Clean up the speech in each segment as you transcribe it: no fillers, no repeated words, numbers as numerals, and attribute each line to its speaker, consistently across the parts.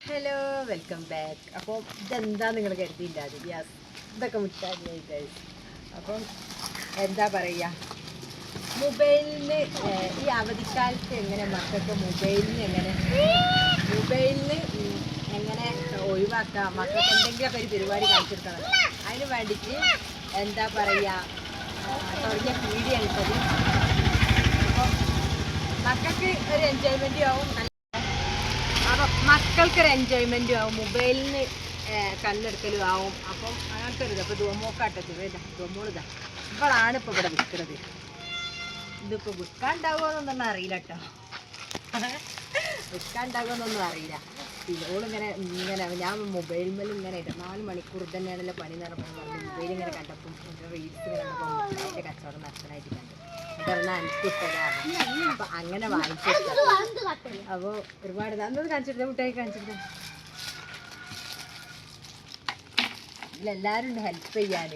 Speaker 1: Hello welcome back. അപ്പോൾ ഇതെന്താ നിങ്ങൾ കരുതിയില്ലാതെ യെസ് ഇതൊക്കെ മിഠായി ഗൈസ്. അപ്പം എന്താ പറയുക, മൊബൈലിന് ഈ അവധിക്കാലത്ത് എങ്ങനെ മക്കൾക്ക് മൊബൈലിന് എങ്ങനെ ഒഴിവാക്കാം, മക്കൾക്ക് എന്തെങ്കിലുമൊക്കെ ഒരു പരിപാടി കാണിച്ചെടുക്കണം. അതിന് വേണ്ടിയിട്ട് എന്താ പറയുക തുടങ്ങിയ പീഡിയ എടുത്തത്. അപ്പം മക്കൾക്ക് ഒരു എൻജോയ്മെൻറ്റും ആവും, അപ്പം മക്കൾക്കൊരു എൻജോയ്മെൻറ്റും ആവും, മൊബൈലിന് കണ്ണെടുക്കലും ആവും. അപ്പം അങ്ങനത്തെ ഒരു ഇത്. അപ്പോൾ ദുവമോക്കാട്ടത് ദുവമോളിതാ ഇപ്പോഴാണ് ഇപ്പോൾ ഇവിടെ വിൽക്കുന്നത്. ഇതിപ്പോൾ വിൽക്കാണ്ടാവുമോയെന്നൊന്നും അറിയില്ല കേട്ടോ, വിൽക്കാണ്ടാവുമോയെന്നൊന്നും അറിയില്ല. ഇവളിങ്ങനെ ഞാൻ മൊബൈലിൽ ഇങ്ങനെ 24 മണിക്കൂർ തന്നെയാണല്ലോ പണി നടക്കുന്നത്. മൊബൈൽ ഇങ്ങനെ കണ്ടപ്പം റീൽസ് ഇങ്ങനെ കണ്ടപ്പോൾ അതിൻ്റെ കച്ചവടം നടത്താനായിട്ട് കണ്ടു. അതെല്ലാം എനിക്കിഷ്ടമാണ്. അപ്പം അങ്ങനെ വാങ്ങിച്ചിട്ട് അപ്പോൾ ഒരുപാട് അന്നത് കാണിച്ചിട്ട് മുട്ടായി കാണിച്ചിട്ട് ഇതിലെല്ലാവരും ഉണ്ട് ഹെൽപ്പ് ചെയ്യാൻ.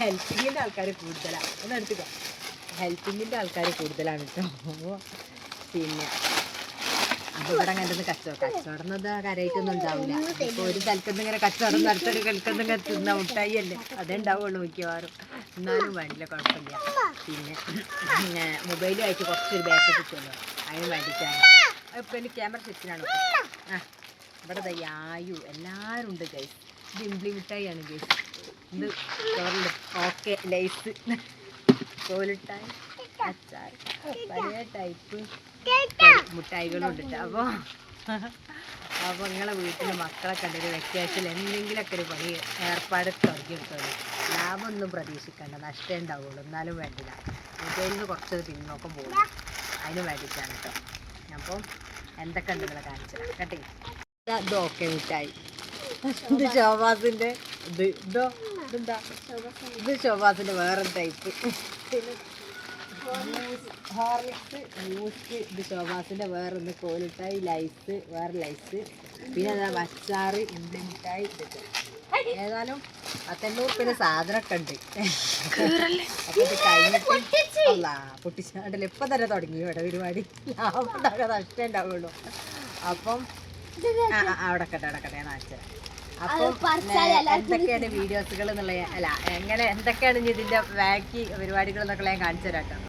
Speaker 1: ഹെൽപ്പിങ്ങിൻ്റെ ആൾക്കാർ കൂടുതലാണ്. ഒന്ന് എടുത്തുക, ഹെൽപ്പിങ്ങിൻ്റെ ആൾക്കാർ കൂടുതലാണ് കേട്ടോ. പിന്നെ അപ്പോൾ ഇവിടെ കണ്ടെന്ന് കച്ചവടം കരയിട്ടൊന്നും ഉണ്ടാവില്ല. ഇപ്പോൾ ഒരു സ്ഥലത്തുനിന്ന് ഇങ്ങനെ കച്ചവടം നടത്തൊരു സ്ഥലത്തുനിന്ന് തിന്ന മുട്ടായി അല്ലേ, അതേ ഉണ്ടാവുള്ളൂ മിക്കവാറും. എന്നാലും വേണ്ടില്ല, കുഴപ്പമില്ല. പിന്നെ മൊബൈലുമായിട്ട് കുറച്ചൊരു ബാക്ക് കിട്ടുമല്ലോ, അതിന് വേണ്ടിയിട്ടാണ്. ഇപ്പം എനിക്ക് ക്യാമറ സെറ്റിനാണ്. ഇവിടെ ദയായു എല്ലാവരും ഉണ്ട് ഗൈസ്. ഇത് ഇംപ്ലി മിഠായിയാണ് ഗൈസ്. ഇത് ചോറില് ഓക്കെ ലൈസ് കോലിട്ടായി അച്ചാർ പല ടൈപ്പ് മുട്ടായികളുണ്ട്. അപ്പോൾ നിങ്ങളെ വീട്ടിൽ മക്കളെ കണ്ടൊരു വെക്കേഷനിൽ എന്തെങ്കിലുമൊക്കെ ഒരു പണി ഏർപ്പാട് തുടങ്ങിയെടുത്തോളൂ. ലാഭമൊന്നും പ്രതീക്ഷിക്കേണ്ട, നഷ്ടമേ ഉണ്ടാവുള്ളൂ. എന്നാലും വേണ്ടില്ല, മൊബൈലിൽ നിന്ന് കുറച്ചത് പിന്നോക്കം പോകും. അതിന് വേണ്ടിയിട്ടാണ് കേട്ടോ. അപ്പം എന്തൊക്കെ ഉണ്ട് നിങ്ങളെ കാണിച്ചത് കേട്ടേ. ഇത് ഓക്കെ മിഠായി, ഇത് ശോഭാസിൻ്റെ ഇതെന്താ, ഇത് ശോഭാസിൻ്റെ വേറെ ടൈപ്പ്. പിന്നെ ഹോർലിക്സ് ജ്യൂസ്, ഇത് ശോഭാസിൻ്റെ വേറൊന്ന് കോലിട്ടായി ലൈസ്, വേറെ ലൈസ്. പിന്നെ അതാ അച്ചാറ് ഇംപ്ലി മിഠായി. ഇതൊക്കെ ഏതായാലും 100 സാധനമൊക്കെ ഉണ്ട്. അപ്പോൾ ഇത് കഴിഞ്ഞിട്ട് അല്ല പൊട്ടിച്ചാണ്ടല്ലോ ഇപ്പം തന്നെ തുടങ്ങി ഇവിടെ പരിപാടി. ലാഭം നഷ്ടമേ ഉണ്ടാവുള്ളൂ. അപ്പം അവിടെ കട്ടെ നാച്ചത്. അപ്പം എന്തൊക്കെയാണ് വീഡിയോസുകൾ എന്നുള്ള എന്തൊക്കെയാണ് ഇതിൻ്റെ ബാക്കി പരിപാടികൾ എന്നൊക്കെ ഞാൻ കാണിച്ചു തരാം കേട്ടോ.